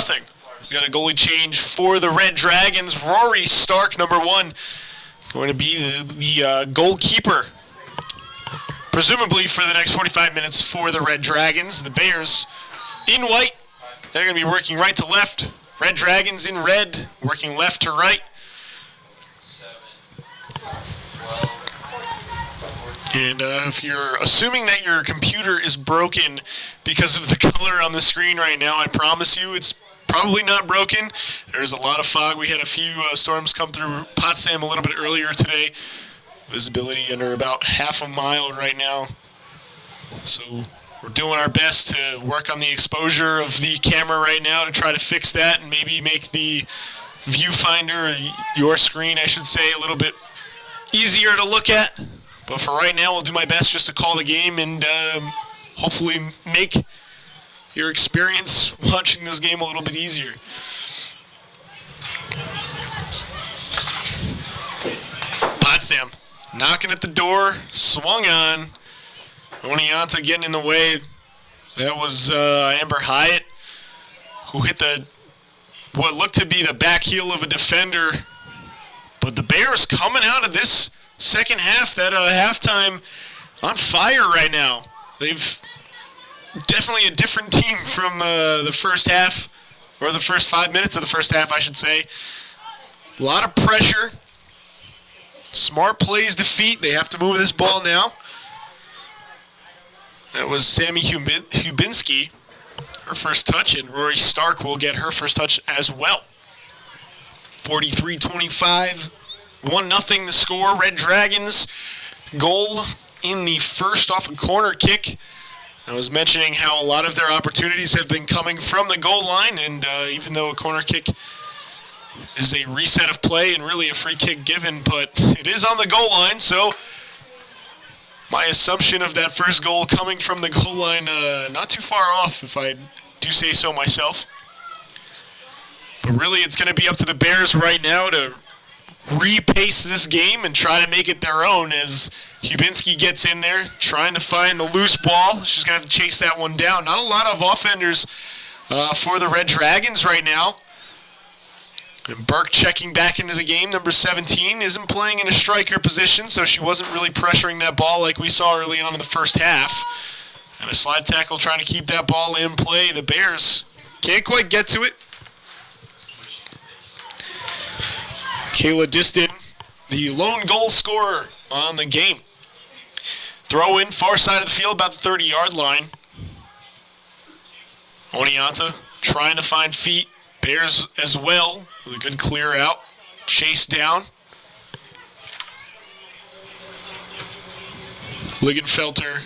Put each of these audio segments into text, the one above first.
We got a goalie change for the Red Dragons. Rory Stark, number 1, going to be the goalkeeper, presumably for the next 45 minutes for the Red Dragons. The Bears in white. They're going to be working right to left. Red Dragons in red, working left to right. And if you're assuming that your computer is broken because of the color on the screen right now, I promise you it's probably not broken. There's a lot of fog. We had a few storms come through Potsdam a little bit earlier today. Visibility under about half a mile right now. So we're doing our best to work on the exposure of the camera right now to try to fix that and maybe make the viewfinder, your screen I should say, a little bit easier to look at. But for right now, I'll do my best just to call the game and hopefully make your experience watching this game a little bit easier. Potsdam knocking at the door, swung on. Oneonta getting in the way. That was Amber Hyatt, who hit what looked to be the back heel of a defender. But the Bears coming out of this second half, that halftime, on fire right now. They've definitely a different team from the first half, or the first 5 minutes of the first half, I should say. A lot of pressure. Smart plays defeat. They have to move this ball now. That was Sammy Hubinski, her first touch, and Rory Stark will get her first touch as well. 43-25. 1-0 the score. Red Dragons goal in the first off a corner kick. I was mentioning how a lot of their opportunities have been coming from the goal line, and even though a corner kick is a reset of play and really a free kick given, but it is on the goal line, so my assumption of that first goal coming from the goal line not too far off, if I do say so myself. But really it's going to be up to the Bears right now to repace this game and try to make it their own as Hubinski gets in there trying to find the loose ball. She's going to have to chase that one down. Not a lot of offenders for the Red Dragons right now. And Burke checking back into the game. Number 17 isn't playing in a striker position, so she wasn't really pressuring that ball like we saw early on in the first half. And a slide tackle trying to keep that ball in play. The Bears can't quite get to it. Kayla Distin, the lone goal scorer on the game. Throw in far side of the field, about the 30-yard line. Oneonta trying to find feet. Bears as well with a good clear out. Chase down. Ligenfelter,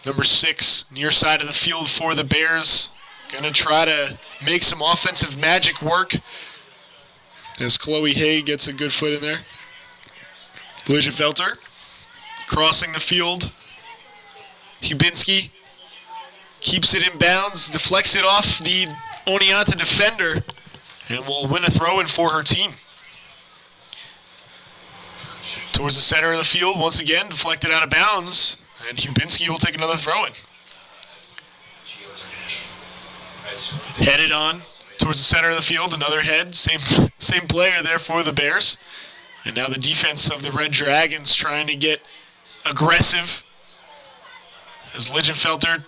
number 6, near side of the field for the Bears. Gonna try to make some offensive magic work as Chloe Hay gets a good foot in there. Ligenfelter crossing the field. Hubinski keeps it in bounds, deflects it off the Oneonta defender, and will win a throw-in for her team. Towards the center of the field, once again, deflected out of bounds, and Hubinski will take another throw-in. Headed on towards the center of the field, another head, same player there for the Bears. And now the defense of the Red Dragons trying to get aggressive as Ligenfelter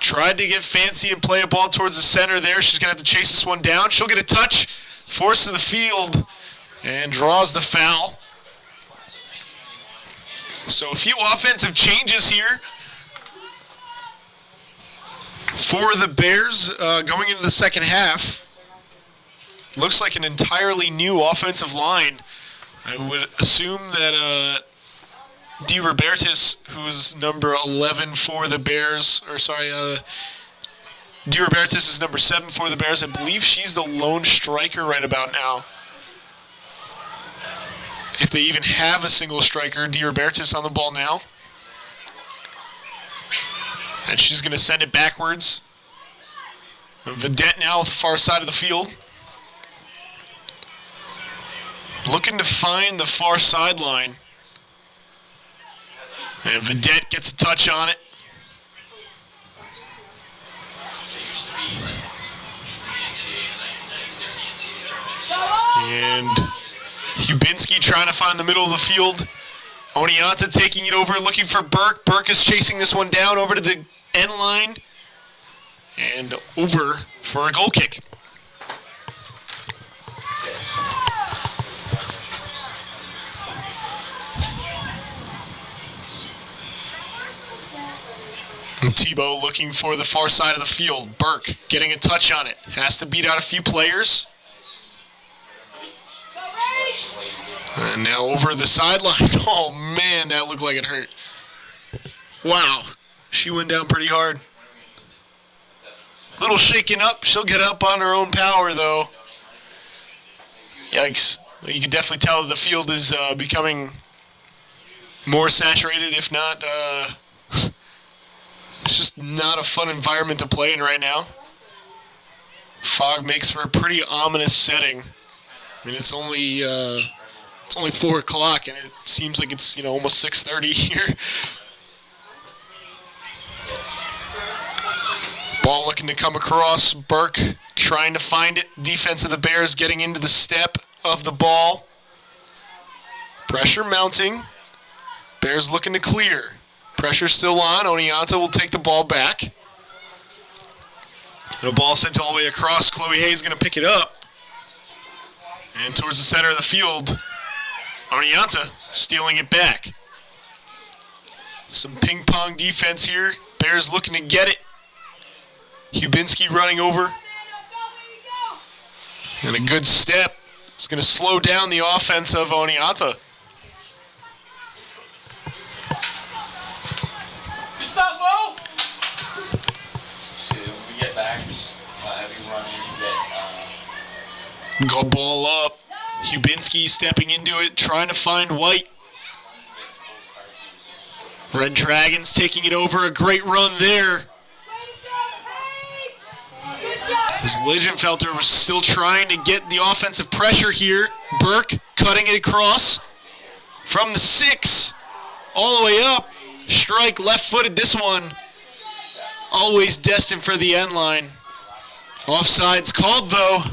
tried to get fancy and play a ball towards the center there. She's going to have to chase this one down. She'll get a touch, force to the field, and draws the foul. So a few offensive changes here for the Bears going into the second half. Looks like an entirely new offensive line. I would assume that Di Robertis, who's number 11 for the Bears, Di Robertis is number 7 for the Bears. I believe she's the lone striker right about now. If they even have a single striker, Di Robertis on the ball now. And she's going to send it backwards. Vedette now at the far side of the field. Looking to find the far sideline. And Vedette gets a touch on it. And Hubinski trying to find the middle of the field. Oneonta taking it over, looking for Burke. Burke is chasing this one down over to the end line. And over for a goal kick. And Tebow looking for the far side of the field. Burke getting a touch on it. Has to beat out a few players. And now over the sideline. Oh, man, that looked like it hurt. Wow. She went down pretty hard. A little shaken up. She'll get up on her own power, though. Yikes. You can definitely tell the field is becoming more saturated, if not... it's just not a fun environment to play in right now. Fog makes for a pretty ominous setting. I mean, it's only 4 o'clock, and it seems like it's almost 6:30 here. Ball looking to come across. Burke trying to find it. Defense of the Bears getting into the step of the ball. Pressure mounting. Bears looking to clear. Pressure still on. Oneonta will take the ball back. The ball sent all the way across. Chloe Hayes going to pick it up. And towards the center of the field, Oneonta stealing it back. Some ping-pong defense here. Bears looking to get it. Hubinski running over. And a good step. It's going to slow down the offense of Oneonta. Go ball up. Hubinski stepping into it, trying to find White. Red Dragons taking it over. A great run there. As Ligenfelter was still trying to get the offensive pressure here. Burke cutting it across from the 6 all the way up. Strike left-footed this one. Always destined for the end line. Offside's called though.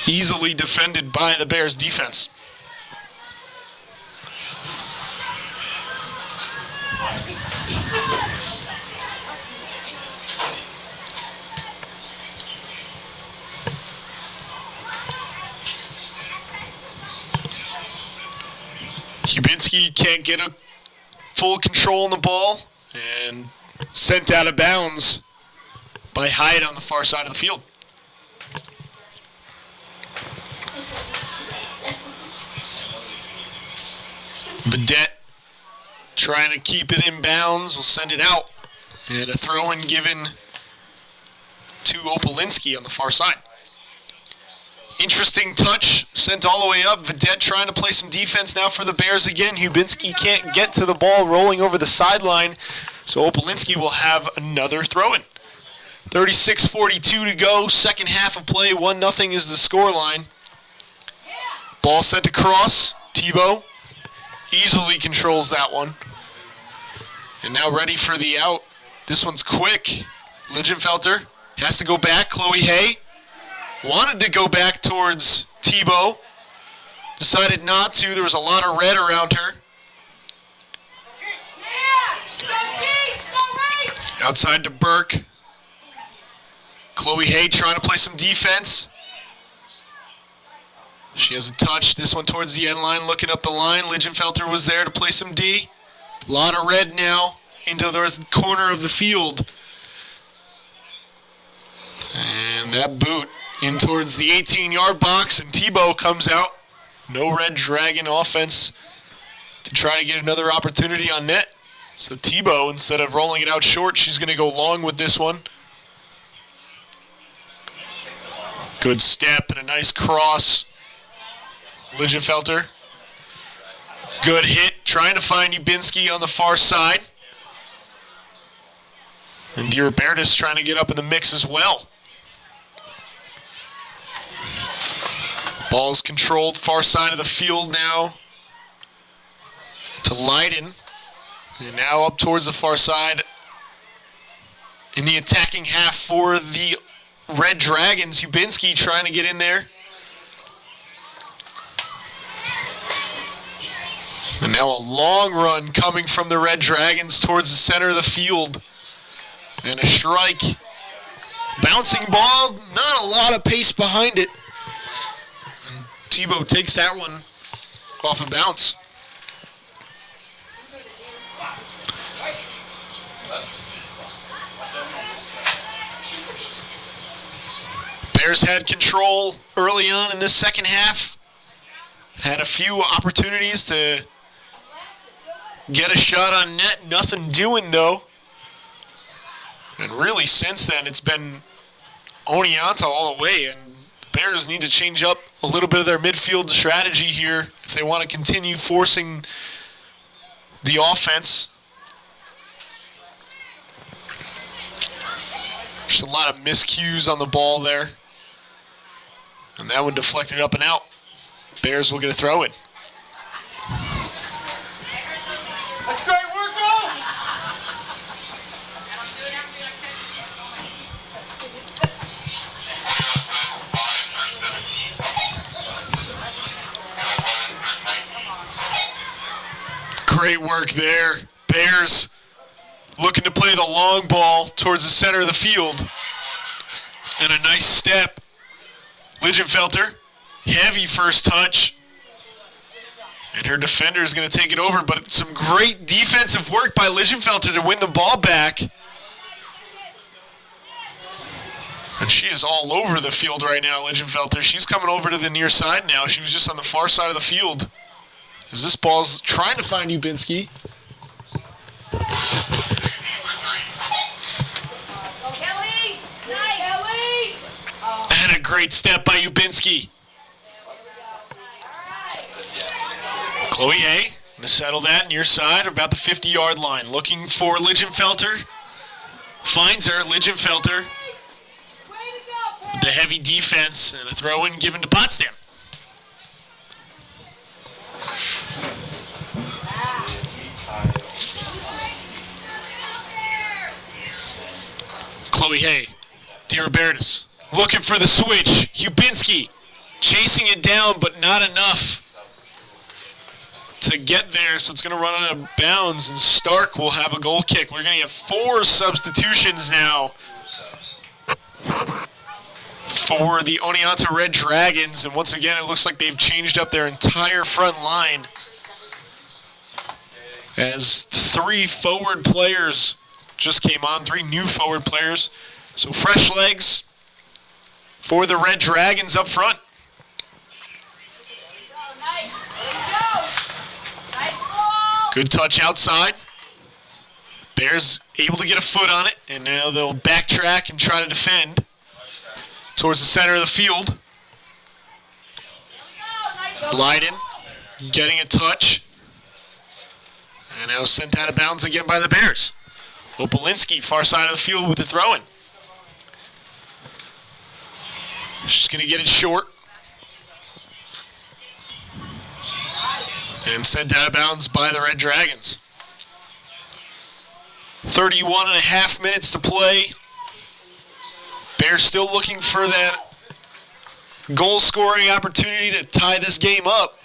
Easily defended by the Bears defense. Hubinski can't get a full control on the ball and sent out of bounds by Hyatt on the far side of the field. Vedette trying to keep it in bounds, will send it out. And a throw-in given to Opalinski on the far side. Interesting touch, sent all the way up. Vedette trying to play some defense now for the Bears again. Hubinski can't get to the ball, rolling over the sideline. So Opalinski will have another throw-in. 36:42 to go, second half of play, 1-0 is the scoreline. Ball sent across, Tebow easily controls that one. And now ready for the out. This one's quick. Ligenfelter has to go back. Chloe Hay wanted to go back towards Tebow. Decided not to. There was a lot of red around her. Outside to Burke. Chloe Hay trying to play some defense. She has a touch. This one towards the end line, looking up the line. Ligenfelter was there to play some D. A lot of red now into the corner of the field. And that boot in towards the 18-yard box, and Tebow comes out. No Red Dragon offense to try to get another opportunity on net. So Tebow, instead of rolling it out short, she's going to go long with this one. Good step and a nice cross. Ligenfelter. Good hit, trying to find Hubinski on the far side. And DeRobertis trying to get up in the mix as well. Ball's controlled, far side of the field now to Leiden. And now up towards the far side in the attacking half for the Red Dragons. Ubinski trying to get in there. And now a long run coming from the Red Dragons towards the center of the field. And a strike. Bouncing ball, not a lot of pace behind it. And Tebow takes that one off a bounce. Bears had control early on in this second half. Had a few opportunities to get a shot on net. Nothing doing, though. And really, since then, it's been Oneonta all the way. And the Bears need to change up a little bit of their midfield strategy here if they want to continue forcing the offense. Just a lot of miscues on the ball there. And that one deflected up and out. Bears will get a throw in. That's great work, Cole! Great work there. Bears looking to play the long ball towards the center of the field. And a nice step. Ligenfelter, heavy first touch. And her defender is going to take it over, but some great defensive work by Ligenfelter to win the ball back. And she is all over the field right now, Ligenfelter. She's coming over to the near side now. She was just on the far side of the field. As this ball's trying to find Ubinski. And a great step by Ubinski. Chloe Hay going to settle that near side about the 50-yard line. Looking for Ligenfelter. Finds her, Ligenfelter. With the heavy defense and a throw-in given to Potsdam. Chloe Hay, Dirabertis, looking for the switch. Ubinski chasing it down, but not enough to get there, so it's going to run out of bounds, and Stark will have a goal kick. We're going to get 4 substitutions now for the Oneonta Red Dragons, and once again, it looks like they've changed up their entire front line as 3 forward players just came on, 3 new forward players. So fresh legs for the Red Dragons up front. Good touch outside. Bears able to get a foot on it, and now they'll backtrack and try to defend towards the center of the field. Blyden getting a touch, and now sent out of bounds again by the Bears. Opalinski, far side of the field with the throw-in. She's going to get it short. And sent out of bounds by the Red Dragons. 31 and a half minutes to play. Bears still looking for that goal-scoring opportunity to tie this game up.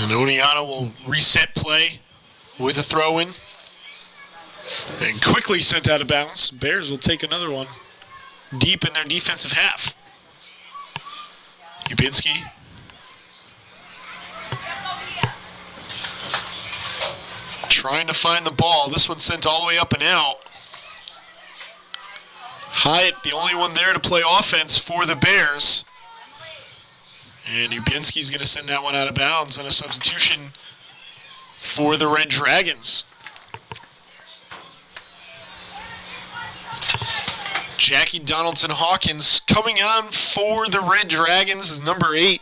And Oneonta will reset play with a throw-in. And quickly sent out of bounds. Bears will take another one deep in their defensive half. Ubinski. Trying to find the ball. This one sent all the way up and out. Hyatt, the only one there to play offense for the Bears. And Ubinski's going to send that one out of bounds on a substitution for the Red Dragons. Jackie Donaldson-Hawkins coming on for the Red Dragons, number 8.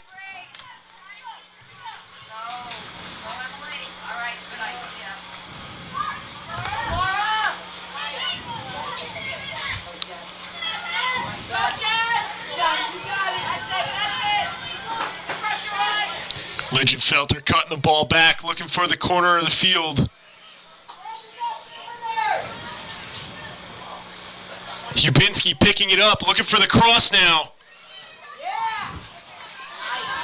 Felter cutting the ball back, looking for the corner of the field. Ubinski picking it up, looking for the cross now.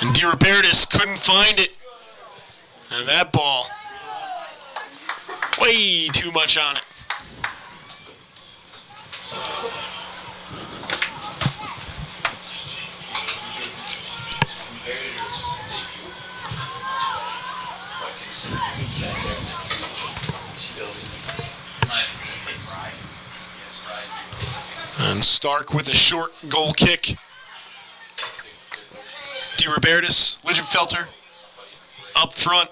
And DiRobertis couldn't find it. And that ball, way too much on it. And Stark with a short goal kick. DiRobertis, Ligenfelter up front.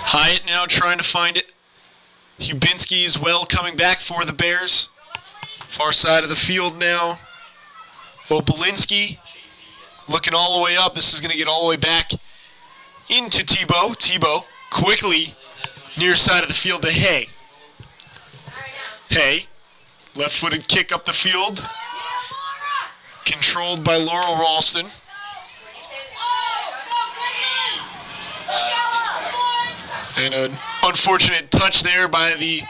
Hyatt now trying to find it. Ubinski as well coming back for the Bears. Far side of the field now. Opalinski looking all the way up. This is going to get all the way back into Tebow. Tebow quickly near side of the field to Hay. Hay, left-footed kick up the field. Controlled by Laurel Ralston. And an unfortunate touch there by the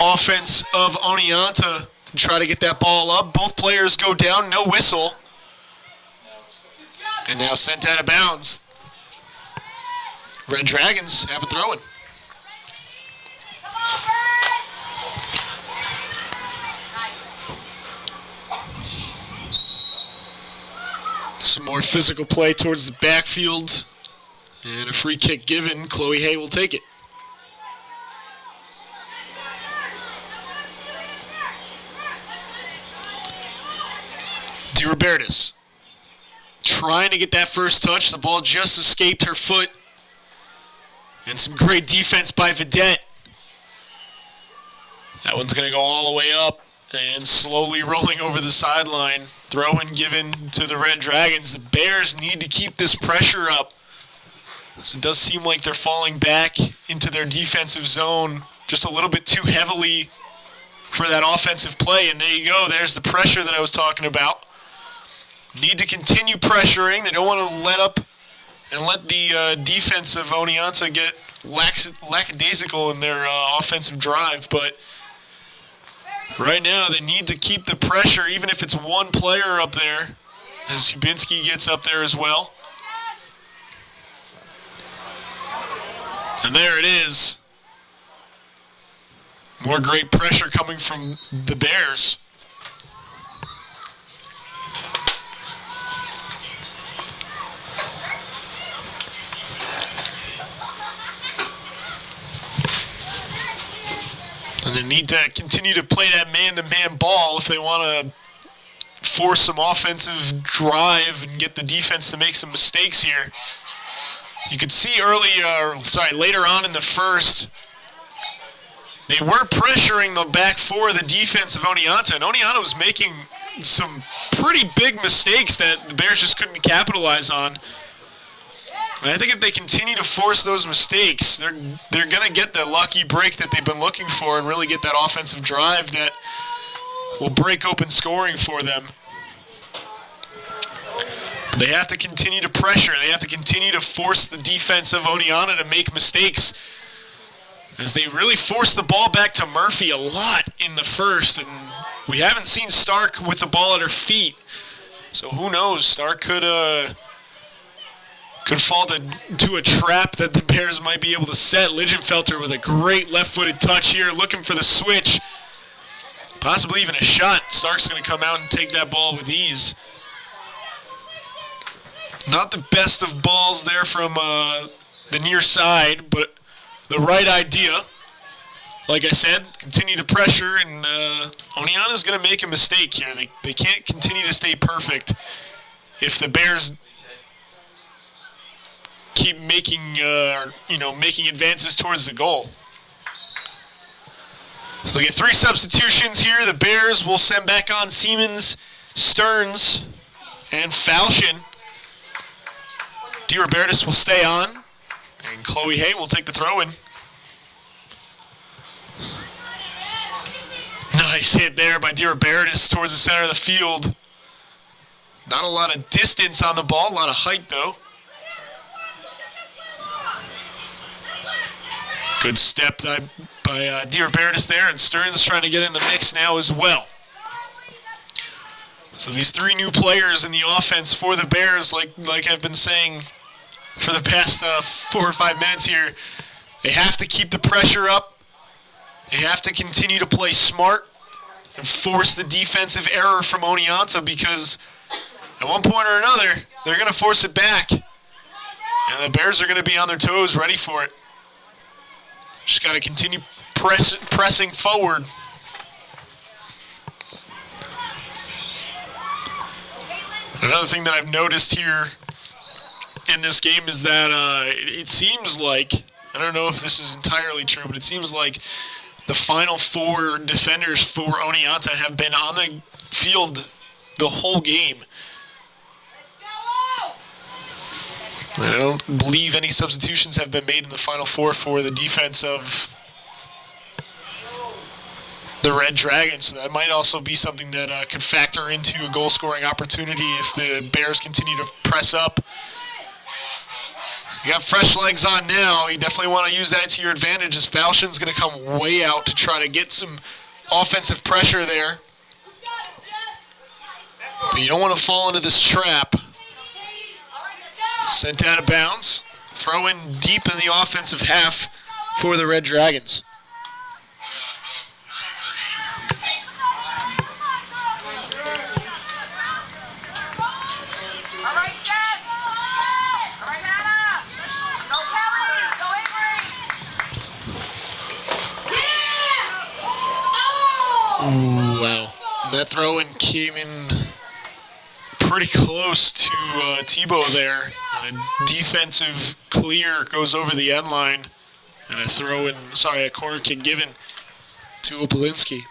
offense of Oneonta to try to get that ball up. Both players go down, no whistle. And now sent out of bounds. Red Dragons have a throw-in. Some more physical play towards the backfield. And a free kick given. Chloe Hay will take it. DiRobertis trying to get that first touch. The ball just escaped her foot. And some great defense by Vidette. That one's going to go all the way up and slowly rolling over the sideline. Throw-in given to the Red Dragons. The Bears need to keep this pressure up. So it does seem like they're falling back into their defensive zone just a little bit too heavily for that offensive play. And there you go. There's the pressure that I was talking about. Need to continue pressuring. They don't want to let up and let the defense of Oneonta get lackadaisical in their offensive drive. But right now they need to keep the pressure, even if it's one player up there, as Ubinski gets up there as well. And there it is. More great pressure coming from the Bears. And they need to continue to play that man-to-man ball if they want to force some offensive drive and get the defense to make some mistakes here. You could see later on in the first, they were pressuring the back four of the defense of Oneonta, and Oneonta was making some pretty big mistakes that the Bears just couldn't capitalize on. And I think if they continue to force those mistakes, they're going to get the lucky break that they've been looking for and really get that offensive drive that will break open scoring for them. But they have to continue to pressure. They have to continue to force the defense of Oneonta to make mistakes, as they really forced the ball back to Murphy a lot in the first. And we haven't seen Stark with the ball at her feet. So who knows? Stark could fall to a trap that the Bears might be able to set. Ligenfelter with a great left-footed touch here, looking for the switch. Possibly even a shot. Stark's going to come out and take that ball with ease. Not the best of balls there from the near side, but the right idea. Like I said, continue the pressure, and Oneonta's going to make a mistake here. They can't continue to stay perfect if the Bears keep making advances towards the goal. So they get 3 substitutions here. The Bears will send back on Siemens, Stearns, and Falchion. DiRobertis will stay on, and Chloe Hay will take the throw-in. Nice hit there by DiRobertis towards the center of the field. Not a lot of distance on the ball, a lot of height though. Good step by DiRobertis there, and Stearns trying to get in the mix now as well. So these three new players in the offense for the Bears, like I've been saying for the past 4 or 5 minutes here, they have to keep the pressure up. They have to continue to play smart and force the defensive error from Oneonta, because at one point or another, they're going to force it back. And the Bears are going to be on their toes, ready for it. Just got to continue pressing forward. Another thing that I've noticed here in this game is that it seems like, I don't know if this is entirely true, but it seems like the final 4 defenders for Oneonta have been on the field the whole game. I don't believe any substitutions have been made in the final 4 for the defense of the Red Dragons. So that might also be something that could factor into a goal-scoring opportunity if the Bears continue to press up. You got fresh legs on now. You definitely want to use that to your advantage, as Falchion's going to come way out to try to get some offensive pressure there. But you don't want to fall into this trap. Sent out of bounds. Throw in deep in the offensive half for the Red Dragons. Ooh, wow. That throw-in came in pretty close to Tebow there. And a defensive clear goes over the end line. And a corner kick given to Opalinski.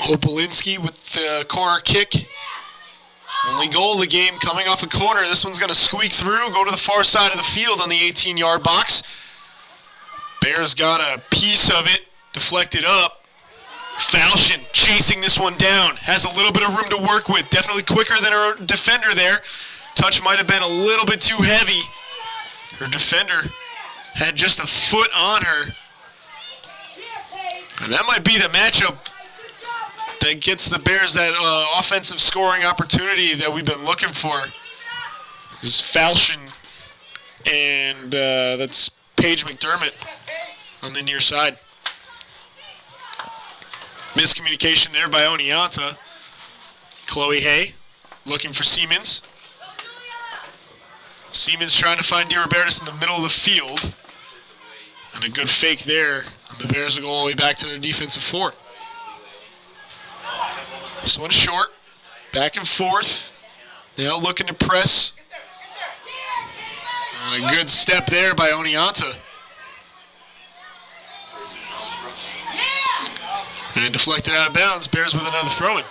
Opalinski with the corner kick. Only goal of the game coming off a corner. This one's going to squeak through, go to the far side of the field on the 18-yard box. Bears got a piece of it, deflected up. Falchion chasing this one down. Has a little bit of room to work with. Definitely quicker than her defender there. Touch might have been a little bit too heavy. Her defender had just a foot on her. And that might be the matchup that gets the Bears that offensive scoring opportunity that we've been looking for. This is Falchion, and that's Paige McDermott on the near side. Miscommunication there by Oneonta. Chloe Hay looking for Siemens. Siemens trying to find DiRobertis in the middle of the field. And a good fake there. And the Bears will go all the way back to their defensive 4. This one's short, back and forth. Now looking to press. And a good step there by Oneonta. And deflected out of bounds. Bears with another throw-in.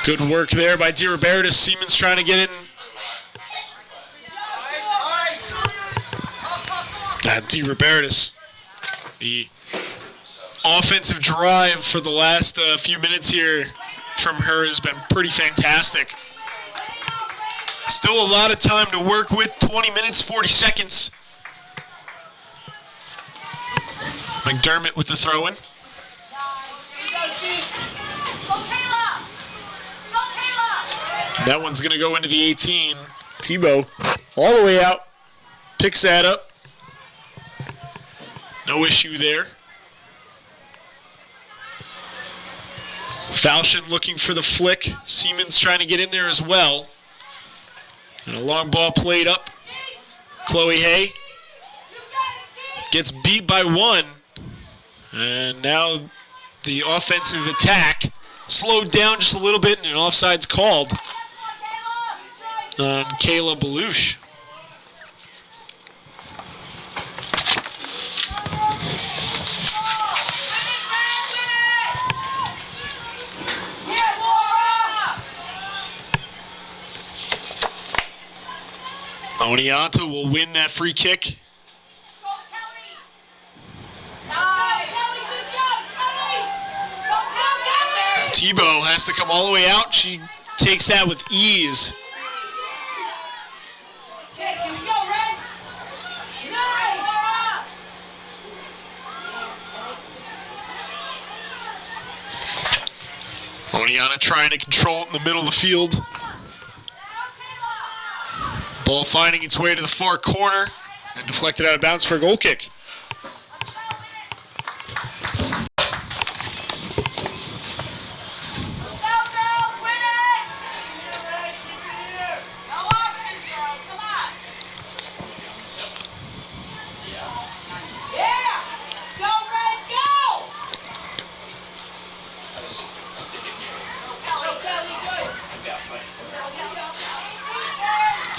Good work there by DiRobertis. Siemens trying to get in. DiRobertis. The offensive drive for the last few minutes here from her has been pretty fantastic. Still a lot of time to work with. 20 minutes, 40 seconds. McDermott with the throw-in. And that one's going to go into the 18. Tebow all the way out. Picks that up. No issue there. Falchion looking for the flick. Siemens trying to get in there as well. And a long ball played up. Chloe Hay gets beat by 1. And now the offensive attack slowed down just a little bit, and an offside's called on Kayla Belush. Oneonta will win that free kick. Tebow has to come all the way out. She takes that with ease. Oneonta trying to control it in the middle of the field. Ball finding its way to the far corner and deflected out of bounds for a goal kick.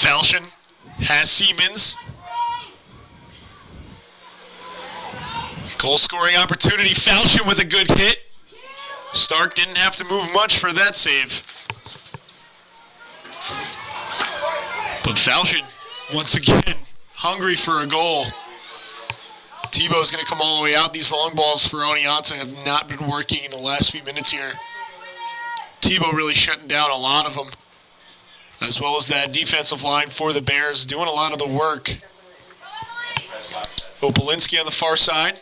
Falchion has Siemens. Goal scoring opportunity. Falchion with a good hit. Stark didn't have to move much for that save. But Falchion, once again, hungry for a goal. Tebow's going to come all the way out. These long balls for Oneonta have not been working in the last few minutes here. Tebow really shutting down a lot of them, as well as that defensive line for the Bears, doing a lot of the work. Opalinski on the far side.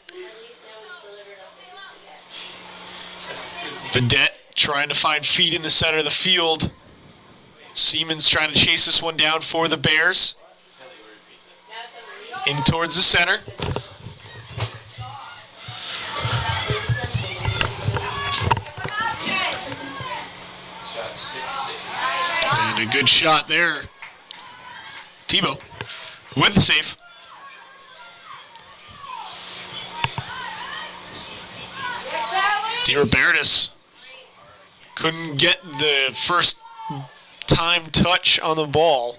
Vedette trying to find feet in the center of the field. Siemens trying to chase this one down for the Bears. In towards the center. And a good shot there. Tebow with the save. DeRobertis couldn't get the first time touch on the ball.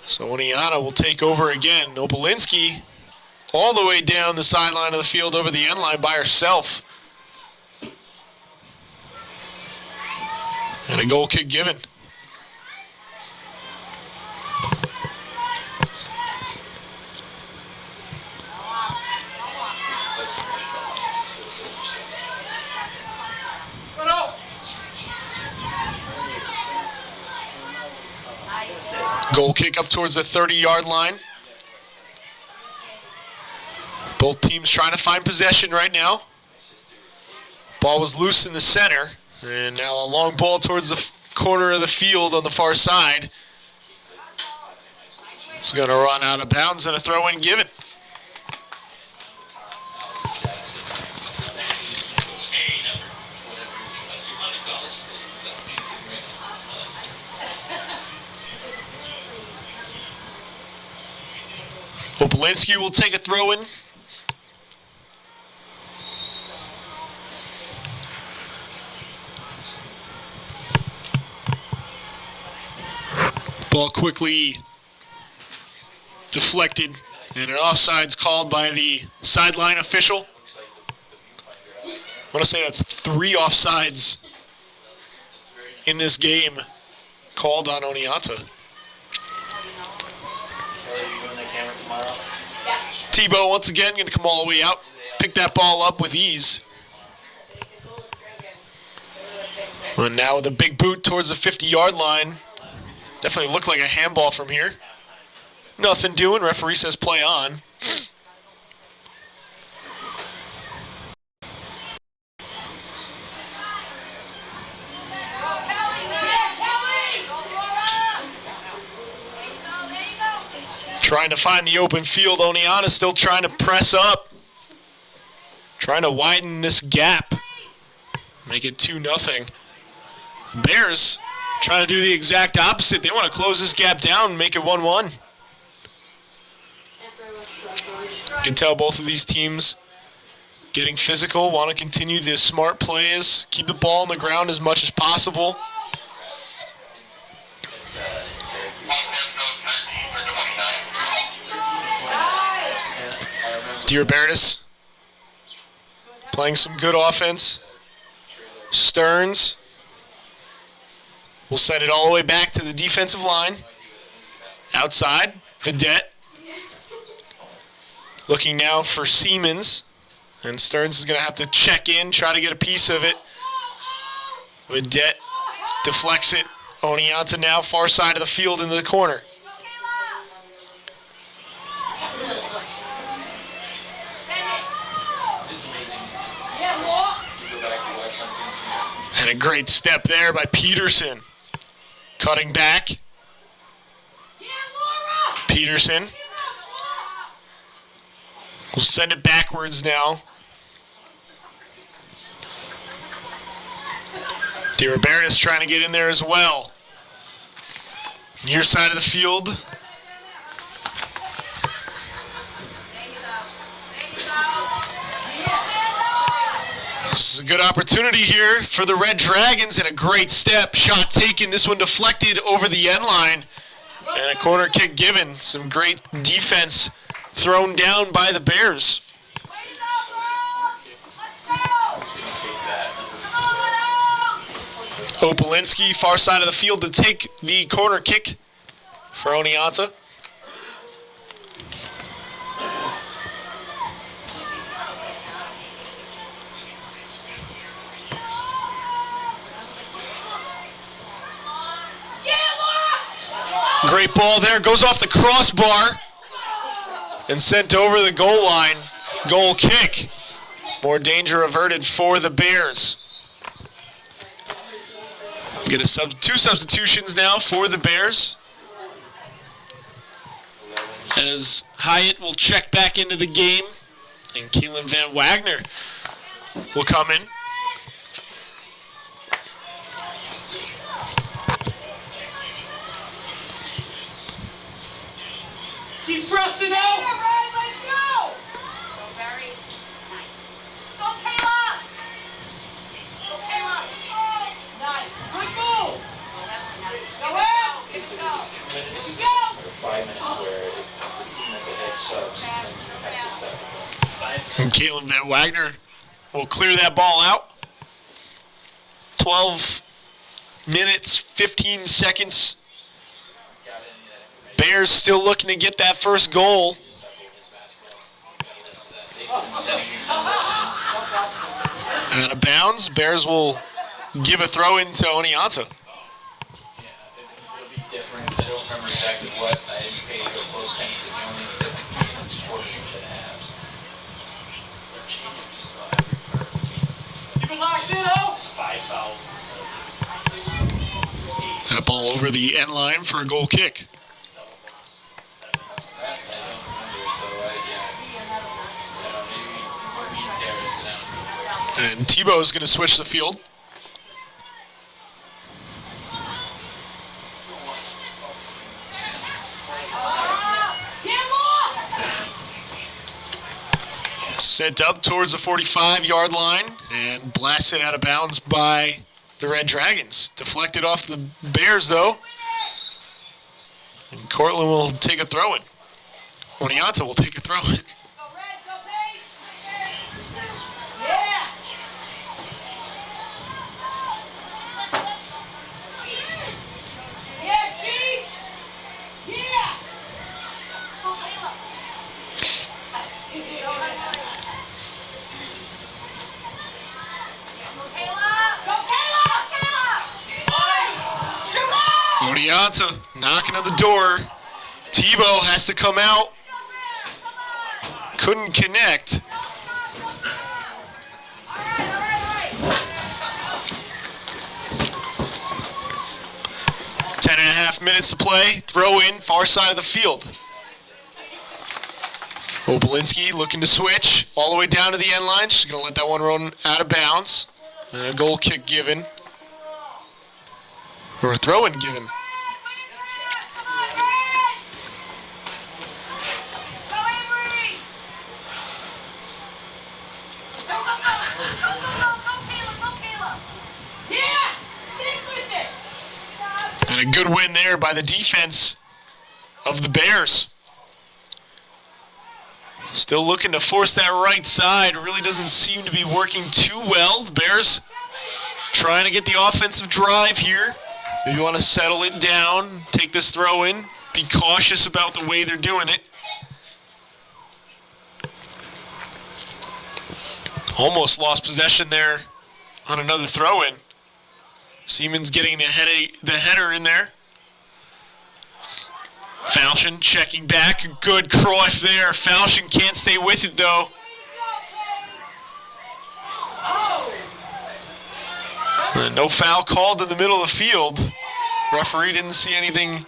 So Oneonta will take over again. Opalinski all the way down the sideline of the field over the end line by herself. And a goal kick given. Goal kick up towards the 30-yard line. Both teams trying to find possession right now. Ball was loose in the center. And now a long ball towards the corner of the field on the far side. It's going to run out of bounds and a throw-in given. Opalinski will take a throw-in. Ball quickly deflected, and an offside's called by the sideline official. I want to say that's 3 offsides in this game called on Oneonta. Tebow once again going to come all the way out, pick that ball up with ease. And now with a big boot towards the 50-yard line. Definitely looked like a handball from here. Nothing doing. Referee says play on. Trying to find the open field. Oneonta still trying to press up. Trying to widen this gap. Make it 2-0. Bears trying to do the exact opposite. They want to close this gap down and make it 1-1. You can tell both of these teams getting physical, want to continue the smart plays, keep the ball on the ground as much as possible. DeRobertis playing some good offense. Stearns will send it all the way back to the defensive line. Outside, Vidette. Looking now for Siemens. And Stearns is going to have to check in, try to get a piece of it. Vidette deflects it. Oneonta now far side of the field into the corner. And a great step there by Peterson. Cutting back. Peterson will send it backwards now. DeRobertis trying to get in there as well. Near side of the field. This is a good opportunity here for the Red Dragons, and a great step. Shot taken. This one deflected over the end line. And a corner kick given. Some great defense thrown down by the Bears. Opalinski, far side of the field to take the corner kick for Oneonta. Great ball there, goes off the crossbar and sent over the goal line. Goal kick. More danger averted for the Bears. Get two substitutions now for the Bears, as Hyatt will check back into the game and Keelan Van Wagner will come in. Keep pressing out. Yeah, Ryan, let's go. Go, Barry. Nice. Go, Kayla. Go, Kayla. Nice. Good move. Go out. Here we go. Go. 5 minutes where if the team that's ahead subs, then you have to step. And Keelan Van Wagner will clear that ball out. 12 minutes, 15 seconds. Bears still looking to get that first goal. Out of bounds. Bears will give a throw in to Oneonta. Yeah, it'll be different. It'll come back to what I paid to close tank is the only different games and sports than halves. They're changing just about every part of the game. Keep it locked in, oh. 5,000 instead of That ball over the end line for a goal kick. double boss. 7,000. That I don't remember, so I don't know, maybe me and Terrace sit down. And Tebow is going to switch the field. Sent up towards the 45-yard line and blasted out of bounds by the Red Dragons. Deflected off the Bears, though. And Cortland will take a throw-in. Oneonta will take a throw-in. Go, Red. Go, Pace. Yeah. Yeah, Chief. Yeah. Go, Kayla. Oneonta knocking on the door. Tebow has to come out. Couldn't connect. Ten and a half minutes to play. Throw in, far side of the field. Opalinski looking to switch all the way down to the end line. She's going to let that one run out of bounds. And a goal kick given. Or a throw-in given. good win there by the defense of the Bears. Still looking to force that right side. Really doesn't seem to be working too well. The Bears trying to get the offensive drive here. Maybe want to settle it down, take this throw in, be cautious about the way they're doing it. Almost lost possession there on another throw in. Siemens getting the header in there. Falchion checking back. Good Cruyff there. Falchion can't stay with it though. No foul called in the middle of the field. Referee didn't see anything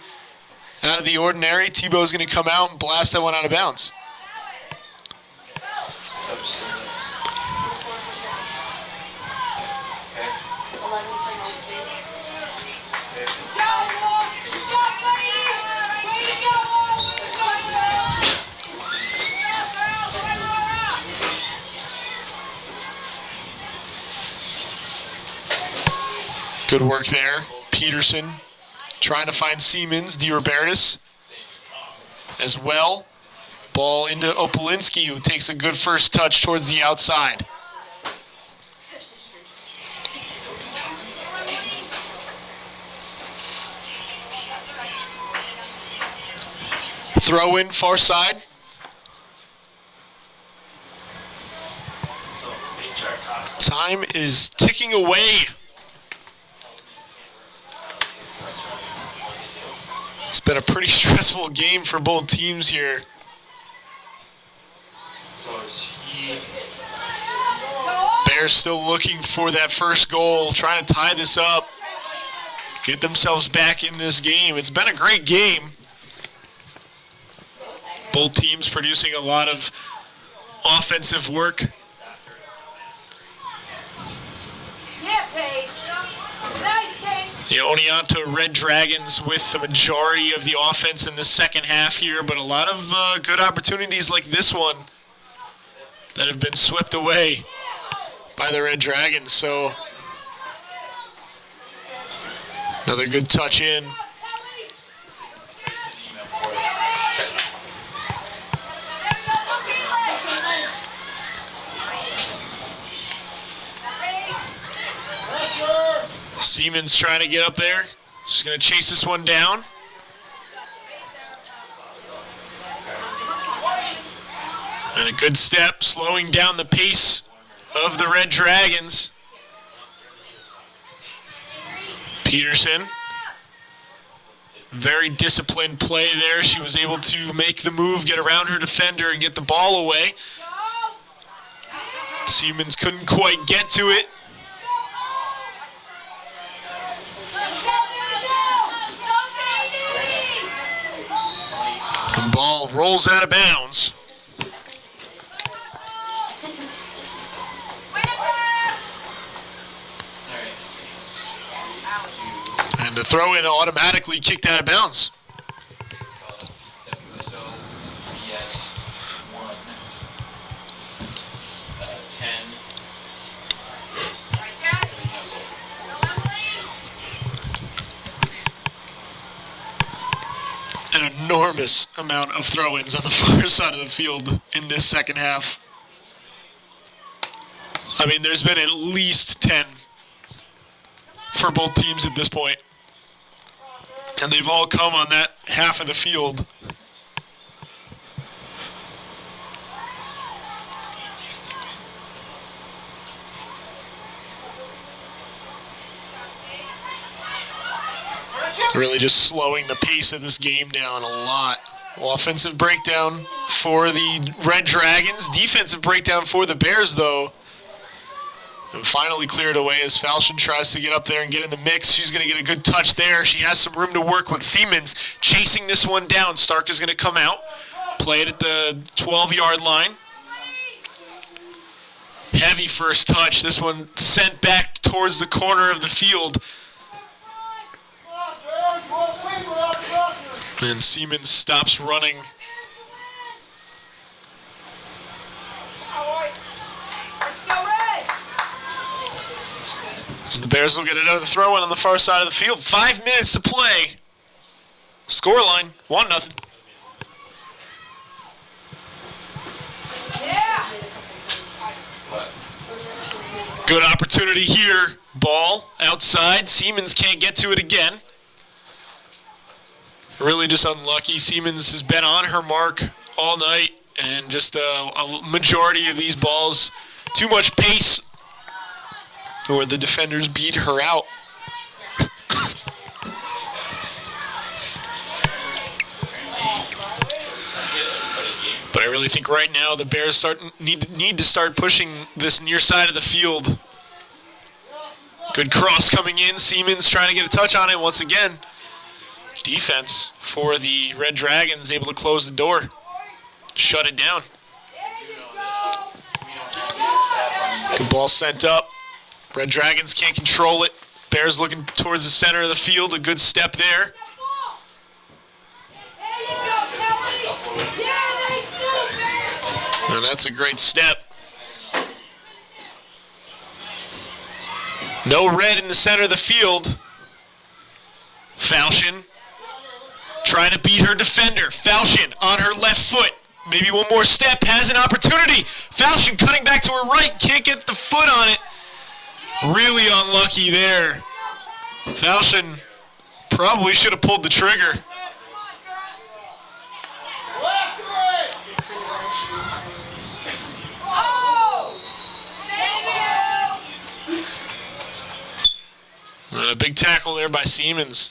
out of the ordinary. Tebow's going to come out and blast that one out of bounds. Good work there. Peterson trying to find Siemens. DiRobertis as well. Ball into Opalinski, who takes a good first touch towards the outside. Throw in far side. Time is ticking away. It's been a pretty stressful game for both teams here. Bears still looking for that first goal, trying to tie this up, get themselves back in this game. It's been a great game. Both teams producing a lot of offensive work. The Oneonta Red Dragons with the majority of the offense in the second half here, but a lot of good opportunities like this one that have been swept away by the Red Dragons. So another good touch in. Siemens trying to get up there. She's going to chase this one down. And a good step, slowing down the pace of the Red Dragons. Peterson. Very disciplined play there. She was able to make the move, get around her defender, and get the ball away. Siemens couldn't quite get to it. The ball rolls out of bounds. And the throw in automatically kicked out of bounds. An enormous amount of throw-ins on the far side of the field in this second half. I mean, there's been at least 10 for both teams at this point. And they've all come on that half of the field. Really just slowing the pace of this game down a lot. Offensive breakdown for the Red Dragons. Defensive breakdown for the Bears, though. And finally cleared away as Falchion tries to get up there and get in the mix. She's going to get a good touch there. She has some room to work with. Siemens chasing this one down. Stark is going to come out. Play it at the 12-yard line. Heavy first touch. This one sent back towards the corner of the field. And Siemens stops running. As the Bears will get another throw in on the far side of the field. 5 minutes to play Scoreline, 1-0. Good opportunity here. Ball outside. Siemens can't get to it again. Really just unlucky. Siemens has been on her mark all night, and just a majority of these balls, too much pace, or the defenders beat her out. But I really think right now the Bears need to start pushing this near side of the field. Good cross coming in. Siemens trying to get a touch on it once again. Defense for the Red Dragons, able to close the door, shut it down. Good ball sent up. Red Dragons can't control it. Bears looking towards the center of the field. A good step there. And that's a great step. No red in the center of the field. Falchion trying to beat her defender. Falchion on her left foot. Maybe one more step. Has an opportunity. Falchion cutting back to her right. Can't get the foot on it. Really unlucky there. Falchion probably should have pulled the trigger. And a big tackle there by Siemens.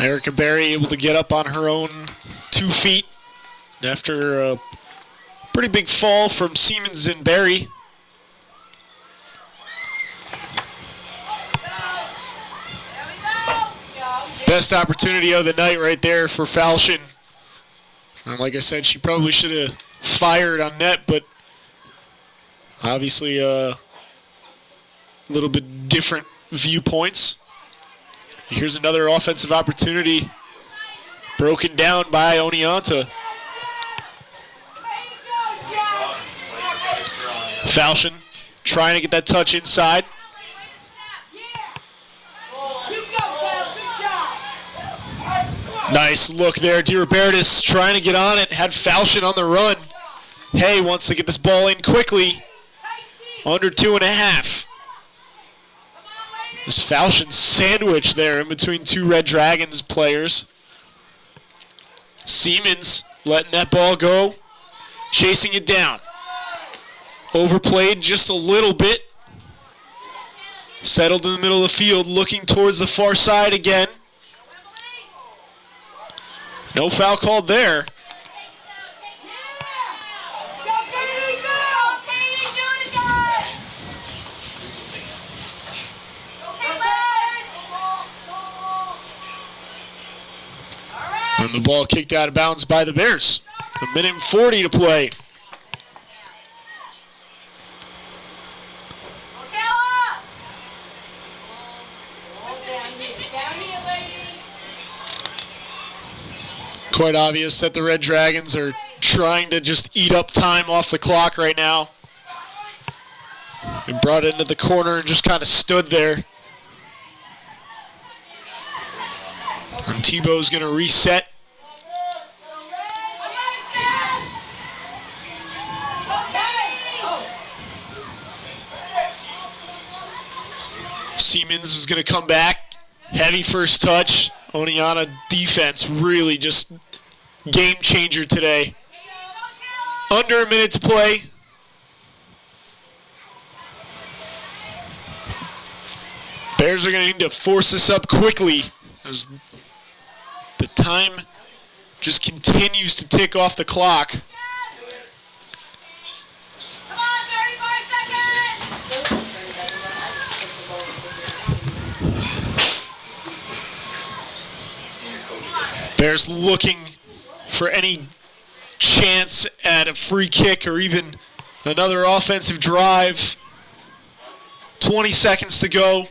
Erica Berry able to get up on her own 2 feet after a pretty big fall from Siemens and Berry. Best opportunity of the night right there for Falchion. And like I said, she probably should have fired on net, but obviously a little bit different viewpoints. Here's another offensive opportunity broken down by Oneonta. Falchion trying to get that touch inside. Nice look there. DiRobertis trying to get on it. Had Falchion on the run. Hay wants to get this ball in quickly. Under 2.5. This Falchion sandwich there in between 2 Red Dragons players. Siemens letting that ball go. Chasing it down. Overplayed just a little bit. Settled in the middle of the field, looking towards the far side again. No foul called there. And the ball kicked out of bounds by the Bears. 1:40 to play. Quite obvious that the Red Dragons are trying to just eat up time off the clock right now. They brought it into the corner and just kind of stood there. And Tebow's going to reset. Siemens is going to come back. Heavy first touch. Oneonta defense really just game changer today. Under a minute to play. Bears are going to need to force this up quickly as the time just continues to tick off the clock. Come on, 35 seconds! Bears looking for any chance at a free kick or even another offensive drive. 20 seconds to go.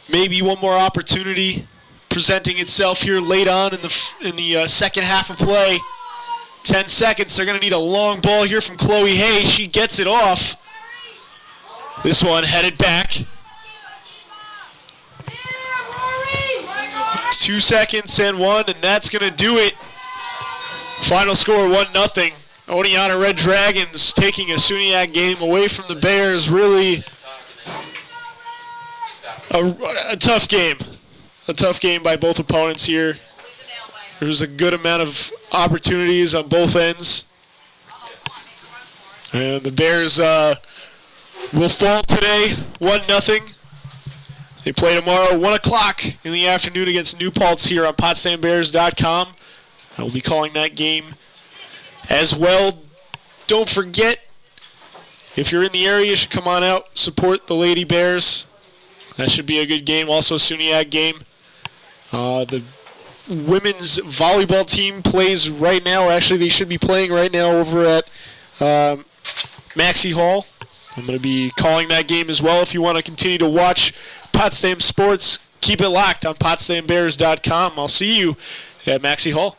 Maybe one more opportunity presenting itself here late on in the second half of play. 10 seconds. They're going to need a long ball here from Chloe Hayes. She gets it off. This one headed back. 2 seconds and 1, and that's going to do it. Final score 1-0. Oneonta Red Dragons taking a SUNYAC game away from the Bears. Really a tough game. A tough game by both opponents here. There's a good amount of opportunities on both ends. And the Bears will fall today 1-0. They play tomorrow 1 o'clock in the afternoon against New Paltz here on PotsdamBears.com. I will be calling that game as well. Don't forget, if you're in the area, you should come on out, support the Lady Bears. That should be a good game. Also a SUNYAC game. The women's volleyball team plays right now. Actually, they should be playing right now over at Maxey Hall. I'm going to be calling that game as well. If you want to continue to watch Potsdam sports, keep it locked on PotsdamBears.com. I'll see you at Maxey Hall.